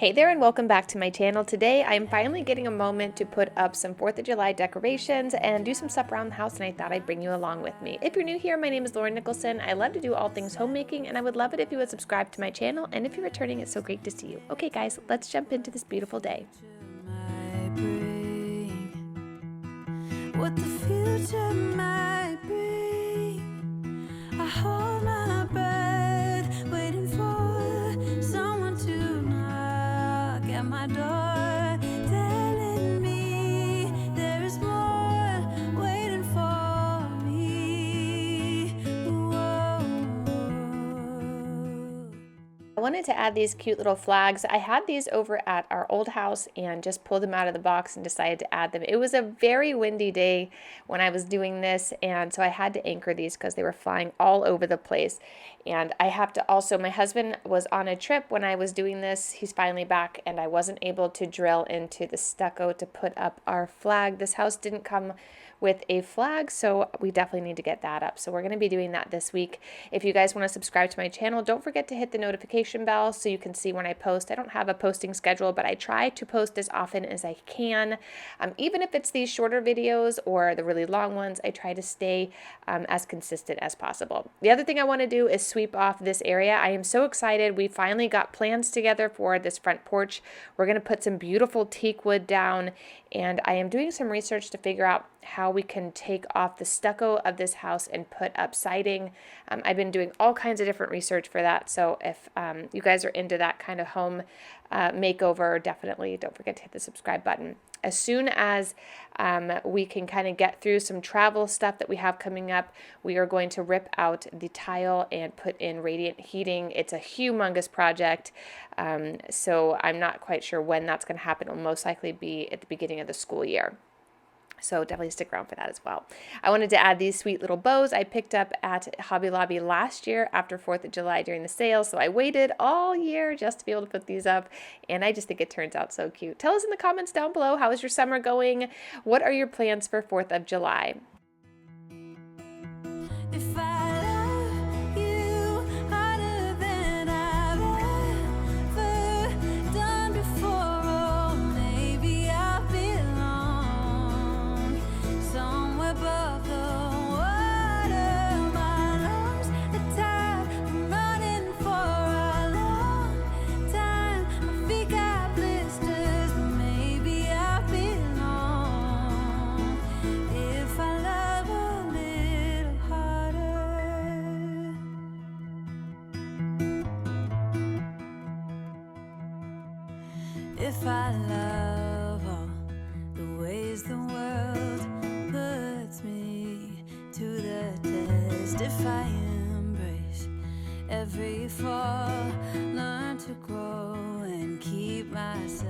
Hey there and welcome back to my channel. Today I am finally getting a moment to put up some 4th of July decorations and do some stuff around the house, and I thought I'd bring you along with me. If you're new here, my name is Nicholsen. I love to do all things homemaking, and I would love it if you would subscribe to my channel, and if you're returning, it's so great to see you. Okay guys, let's jump into this beautiful day. What the future might bring, I hold my breath, waiting for someone to knock at my door, telling me there is more waiting for me. Whoa. I wanted to add these cute little flags. I had these over at our old house and just pulled them out of the box and decided to add them. It was a very windy day when I was doing this, and so I had to anchor these because they were flying all over the place. And I have to also, my husband was on a trip when I was doing this. He's finally back, and I wasn't able to drill into the stucco to put up our flag. This house didn't come with a flag, so we definitely need to get that up. So we're going to be doing that this week. If you guys want to subscribe to my channel, don't forget to hit the notification bell so you can see when I post. I don't have a posting schedule, but I try to post as often as I can. Even if it's these shorter videos or the really long ones, I try to stay as consistent as possible. The other thing I want to do is sweep off this area. I am so excited. We finally got plans together for this front porch. We're going to put some beautiful teak wood down, and I am doing some research to figure out how we can take off the stucco of this house and put up siding. I've been doing all kinds of different research for that, so if you guys are into that kind of home makeover, definitely don't forget to hit the subscribe button. As soon as we can kind of get through some travel stuff that we have coming up, we are going to rip out the tile and put in radiant heating. It's a humongous project, so I'm not quite sure when that's going to happen. It will most likely be at the beginning of the school year. So definitely stick around for that as well. I wanted to add these sweet little bows I picked up at Hobby Lobby last year after 4th of July during the sale. So I waited all year just to be able to put these up, and I just think it turns out so cute. Tell us in the comments down below, how is your summer going? What are your plans for 4th of July? If I love you harder than I've ever done before, oh, maybe I belong somewhere above the water. My lungs are tired, I'm running for a long time. My feet got blisters, but maybe I belong if I love a little harder. If I love all the ways the world puts me to the test, if I embrace every fall, learn to grow and keep myself.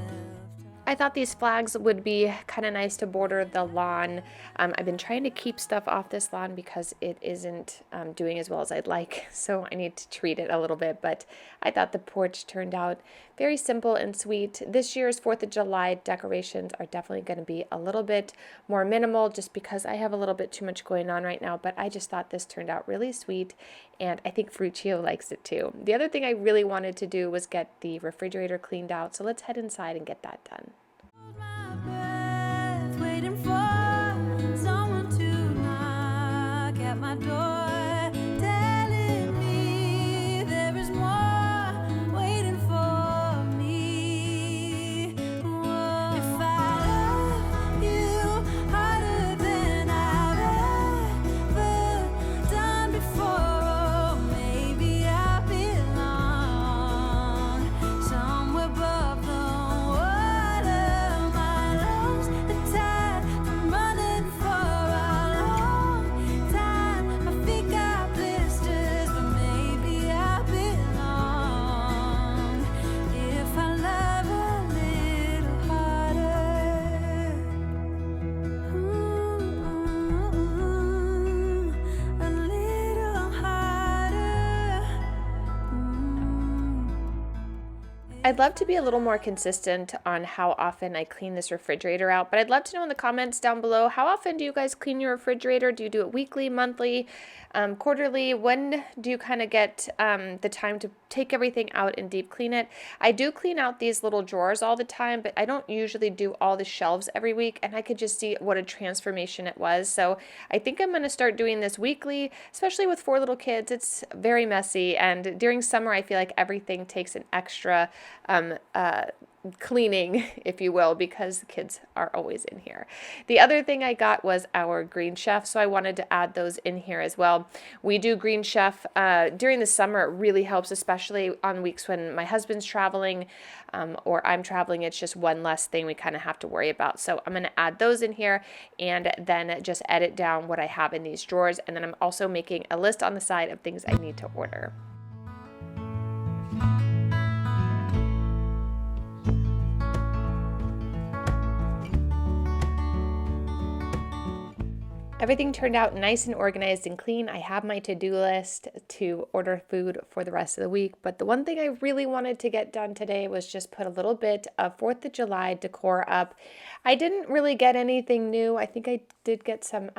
I thought these flags would be kind of nice to border the lawn. I've been trying to keep stuff off this lawn because it isn't doing as well as I'd like, so I need to treat it a little bit, but I thought the porch turned out very simple and sweet. This year's 4th of July decorations are definitely going to be a little bit more minimal just because I have a little bit too much going on right now, but I just thought this turned out really sweet, and I think Fruccio likes it too. The other thing I really wanted to do was get the refrigerator cleaned out, so let's head inside and get that done. Hold my breath, waiting for someone to knock at my door, telling me there is more waiting for me. Whoa. If I love you harder than I've ever done before, oh, maybe I belong somewhere above the water. My lungs are tired, I'm running for a long time. My feet got blisters, but maybe I belong if I love a little harder. A little harder. I'd love to be a little more consistent on how often I clean this refrigerator out, but I'd love to know in the comments down below, how often do you guys clean your refrigerator? Do you do it weekly, monthly? quarterly, when do you kind of get the time to take everything out and deep clean it? I do clean out these little drawers all the time, but I don't usually do all the shelves every week, and I could just see what a transformation it was. So I think I'm going to start doing this weekly, especially with 4 little kids. It's very messy, and during summer I feel like everything takes an extra cleaning, if you will, because the kids are always in here. The other thing I got was our Green Chef, so I wanted to add those in here as well. We do Green Chef during the summer. It really helps, especially on weeks when my husband's traveling or I'm traveling. It's just one less thing we kind of have to worry about. So I'm going to add those in here and then just edit down what I have in these drawers. And then I'm also making a list on the side of things I need to order. Everything turned out nice and organized and clean. I have my to-do list to order food for the rest of the week, but the one thing I really wanted to get done today was just put a little bit of 4th of July decor up. I didn't really get anything new. I think I did get some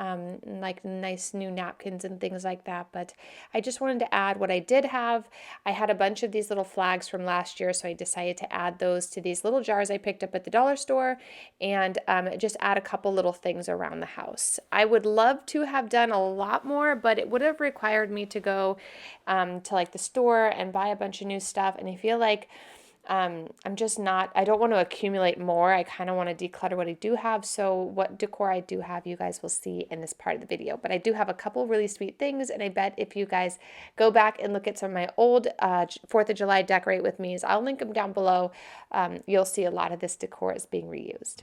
like nice new napkins and things like that, but I just wanted to add what I did have. I had a bunch of these little flags from last year, so I decided to add those to these little jars I picked up at the dollar store and just add a couple little things around the house. I would love to have done a lot more, but it would have required me to go to like the store and buy a bunch of new stuff, and I feel like I'm just not, I don't want to accumulate more. I kind of want to declutter what I do have. So what decor I do have, you guys will see in this part of the video. But I do have a couple really sweet things, and I bet if you guys go back and look at some of my old 4th of July decorate with me's, I'll link them down below. You'll see a lot of this decor is being reused.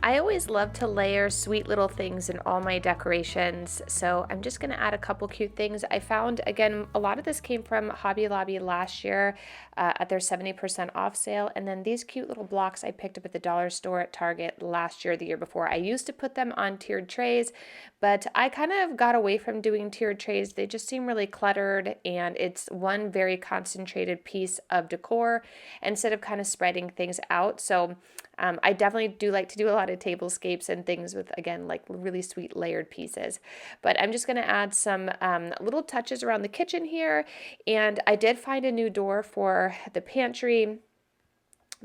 I always love to layer sweet little things in all my decorations, so I'm just going to add a couple cute things. I found, again, a lot of this came from Hobby Lobby last year at their 70% off sale, and then these cute little blocks I picked up at the dollar store at Target last year, the year before. I used to put them on tiered trays, but I kind of got away from doing tiered trays. They just seem really cluttered, and it's one very concentrated piece of decor instead of kind of spreading things out. So I definitely do like to do a lot of tablescapes and things with, again, like really sweet layered pieces. But I'm just going to add some little touches around the kitchen here. And I did find a new door for the pantry.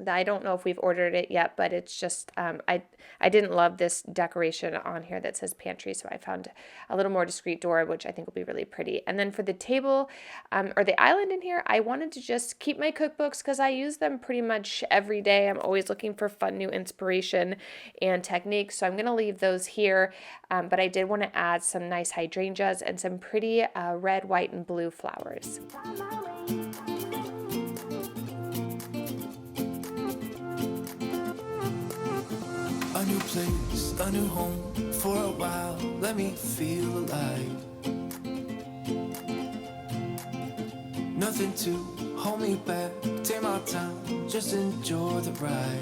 I don't know if we've ordered it yet, but it's just, I didn't love this decoration on here that says pantry, so I found a little more discreet door, which I think will be really pretty. And then for the table, or the island in here, I wanted to just keep my cookbooks because I use them pretty much every day. I'm always looking for fun new inspiration and techniques, so I'm going to leave those here, but I did want to add some nice hydrangeas and some pretty red, white, and blue flowers. A new place, a new home, for a while, let me feel alive. Nothing to hold me back, take my time, just enjoy the ride.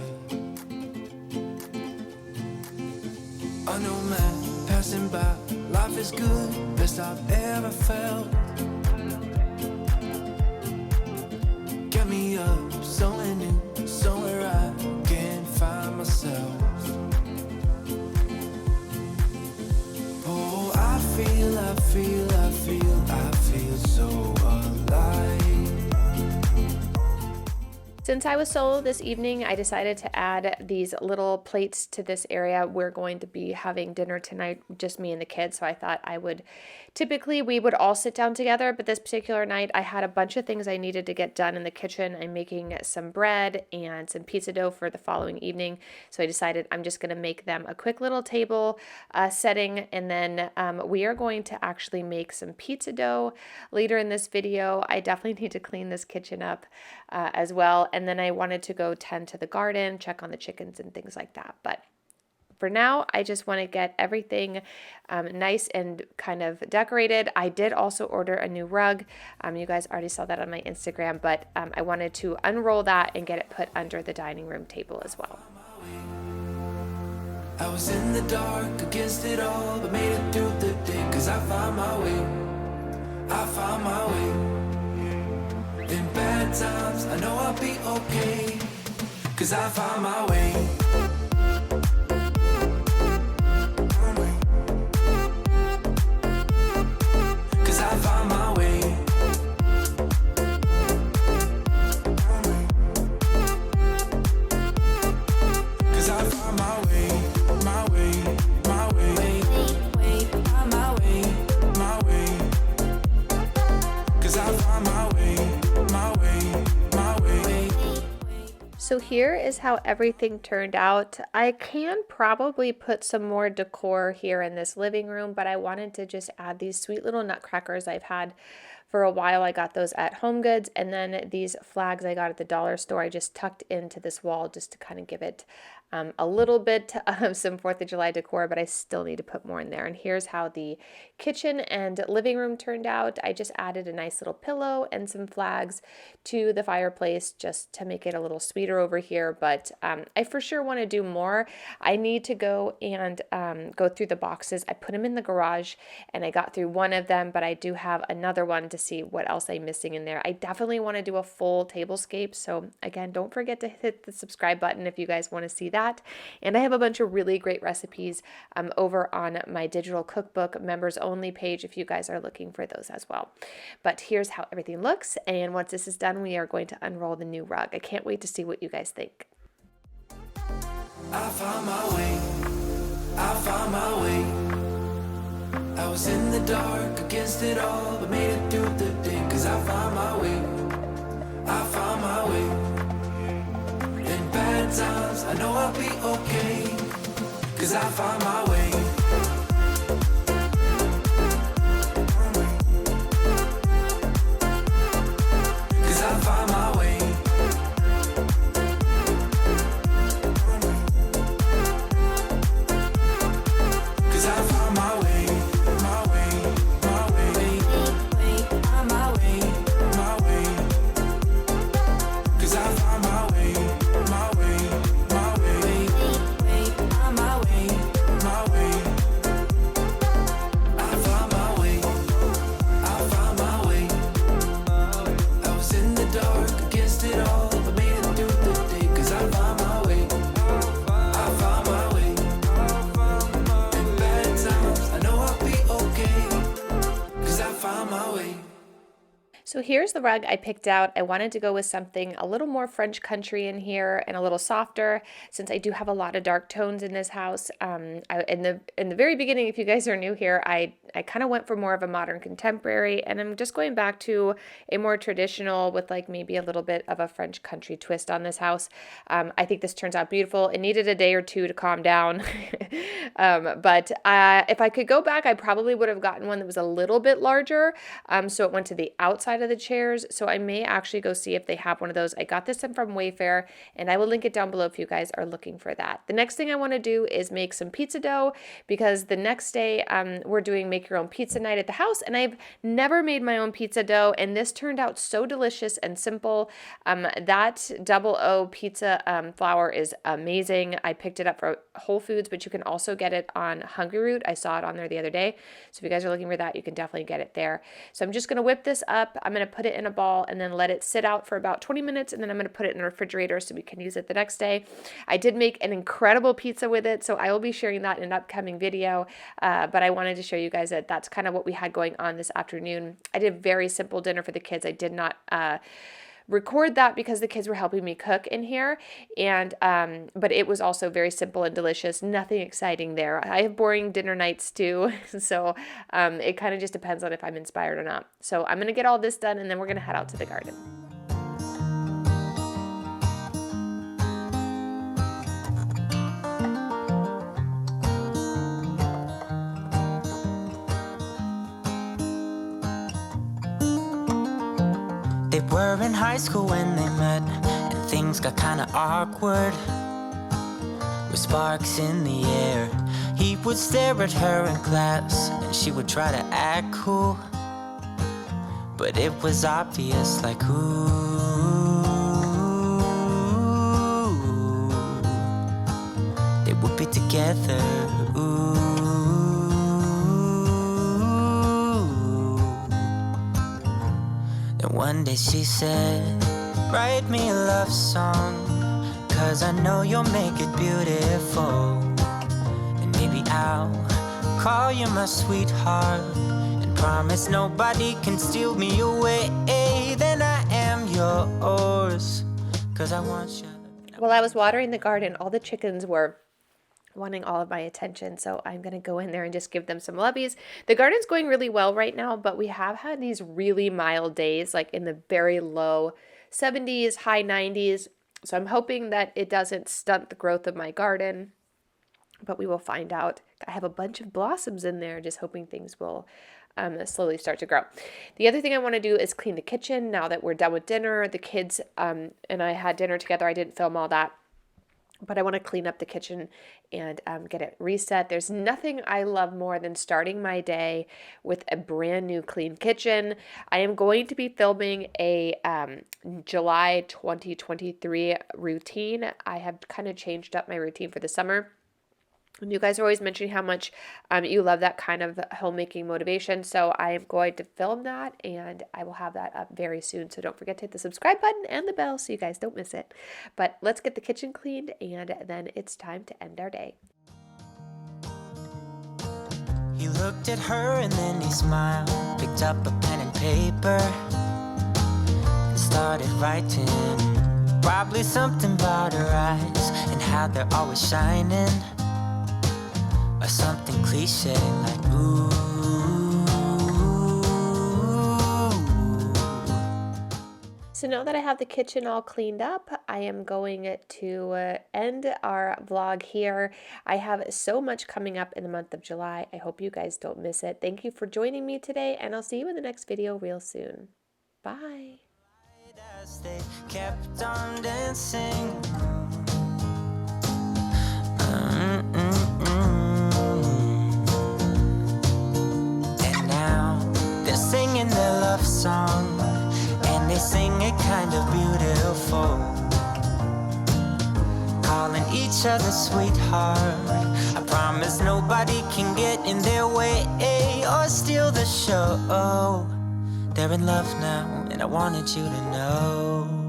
A new man passing by, life is good, best I've ever felt. Get me up, somewhere new, somewhere I can find myself. I feel so alive. Since I was solo this evening, I decided to add these little plates to this area. We're going to be having dinner tonight, just me and the kids, so I thought I would, typically we would all sit down together, but this particular night I had a bunch of things I needed to get done in the kitchen. I'm making some bread and some pizza dough for the following evening, so I decided I'm just going to make them a quick little table setting, and then we are going to actually make some pizza dough later in this video. I definitely need to clean this kitchen up as well. And then I wanted to go tend to the garden, check on the chickens and things like that. But for now, I just want to get everything nice and kind of decorated. I did also order a new rug. You guys already saw that on my Instagram, but I wanted to unroll that and get it put under the dining room table as well. I was in the dark against it all, but made it through the day, 'cause I found my way. I found my way. In bad times, I know I'll be okay, 'cause I found my way. 'Cause I found my way. 'Cause I found my way, my way, my way, my way, my way. 'Cause I found my way, my way, my way. So here is how everything turned out. I can probably put some more decor here in this living room, but I wanted to just add these sweet little nutcrackers I've had for a while. I got those at Home Goods, and then these flags I got at the dollar store I just tucked into this wall just to kind of give it a little bit of some 4th of July decor, but I still need to put more in there. And here's how the kitchen and living room turned out. I just added a nice little pillow and some flags to the fireplace just to make it a little sweeter over here, but I for sure want to do more. I need to go and go through the boxes. I put them in the garage and I got through one of them, but I do have another one to see what else I'm missing in there. I definitely want to do a full tablescape, so again, don't forget to hit the subscribe button if you guys want to see that. And I have a bunch of really great recipes over on my digital cookbook members only page if you guys are looking for those as well. But here's how everything looks, and once this is done, we are going to unroll the new rug. I can't wait to see what you guys think. I found my way, I found my way. I was in the dark against it all, but made it through the day, 'cause I found my way, I found my way. In bad times, I know I'll be okay, 'cause I found my way. 'Cause I found my way. 'Cause I found my way, my way, my way, my way, my way. 'Cause I found my way, my way, my way, my way, my way. I found my way, I found my way. I was in the dark against it all, but made it through the day, 'cause I found my way, I found my way. In bad times, I know I'll be okay, 'cause I found my way. So here's the rug I picked out. I wanted to go with something a little more French country in here and a little softer, since I do have a lot of dark tones in this house. In the very beginning, if you guys are new here, I kind of went for more of a modern contemporary, and I'm just going back to a more traditional with like maybe a little bit of a French country twist on this house. I think this turns out beautiful. It needed a day or two to calm down. But if I could go back, I probably would have gotten one that was a little bit larger. So it went to the outside of the chairs. So I may actually go see if they have one of those. I got this one from Wayfair, and I will link it down below if you guys are looking for that. The next thing I want to do is make some pizza dough, because the next day we're doing make your own pizza night at the house, and I've never made my own pizza dough, and this turned out so delicious and simple. That double O pizza flour is amazing. I picked it up for Whole Foods, but you can also get it on Hungry Root. I saw it on there the other day. So if you guys are looking for that, you can definitely get it there. So I'm just going to whip this up. I'm going to put it in a ball and then let it sit out for about 20 minutes, and then I'm going to put it in the refrigerator so we can use it the next day. I did make an incredible pizza with it, so I will be sharing that in an upcoming video, but I wanted to show you guys that that's kind of what we had going on this afternoon. I did a very simple dinner for the kids. I did not record that because the kids were helping me cook in here, and but it was also very simple and delicious. Nothing exciting there. I have boring dinner nights too, so it kind of just depends on if I'm inspired or not. So I'm gonna get all this done, and then we're gonna head out to the garden. They were in high school when they met, and things got kinda awkward. with sparks in the air. He would stare at her in class, and she would try to act cool, but it was obvious, like, ooh, they would be together, ooh. And one day she said, write me a love song, 'cause I know you'll make it beautiful. And maybe I'll call you my sweetheart, and promise nobody can steal me away. Then I am yours, 'cause I want you. While I was watering the garden, all the chickens were wanting all of my attention, so I'm gonna go in there and just give them some lubbies. The garden's going really well right now, but we have had these really mild days, like in the very low 70s, high 90s. So I'm hoping that it doesn't stunt the growth of my garden, but we will find out. I have a bunch of blossoms in there, just hoping things will slowly start to grow. The other thing I want to do is clean the kitchen now that we're done with dinner. The kids and I had dinner together. I didn't film all that, but I want to clean up the kitchen and get it reset. There's nothing I love more than starting my day with a brand new clean kitchen. I am going to be filming a July 2023 routine. I have kind of changed up my routine for the summer. And you guys are always mentioning how much you love that kind of homemaking motivation. So I am going to film that, and I will have that up very soon. So don't forget to hit the subscribe button and the bell so you guys don't miss it. But let's get the kitchen cleaned, and then it's time to end our day. He looked at her and then he smiled, picked up a pen and paper, and started writing. Probably something about her eyes and how they're always shining. Or something cliche like, ooh. So now that I have the kitchen all cleaned up, I am going to end our vlog here. I have so much coming up in the month of July. I hope you guys don't miss it. Thank you for joining me today, and I'll see you in the next video real soon. Bye. As they kept on dancing. Singing their love song, and they sing it kind of beautiful, calling each other sweetheart. I promise nobody can get in their way or steal the show. They're in love now, and I wanted you to know.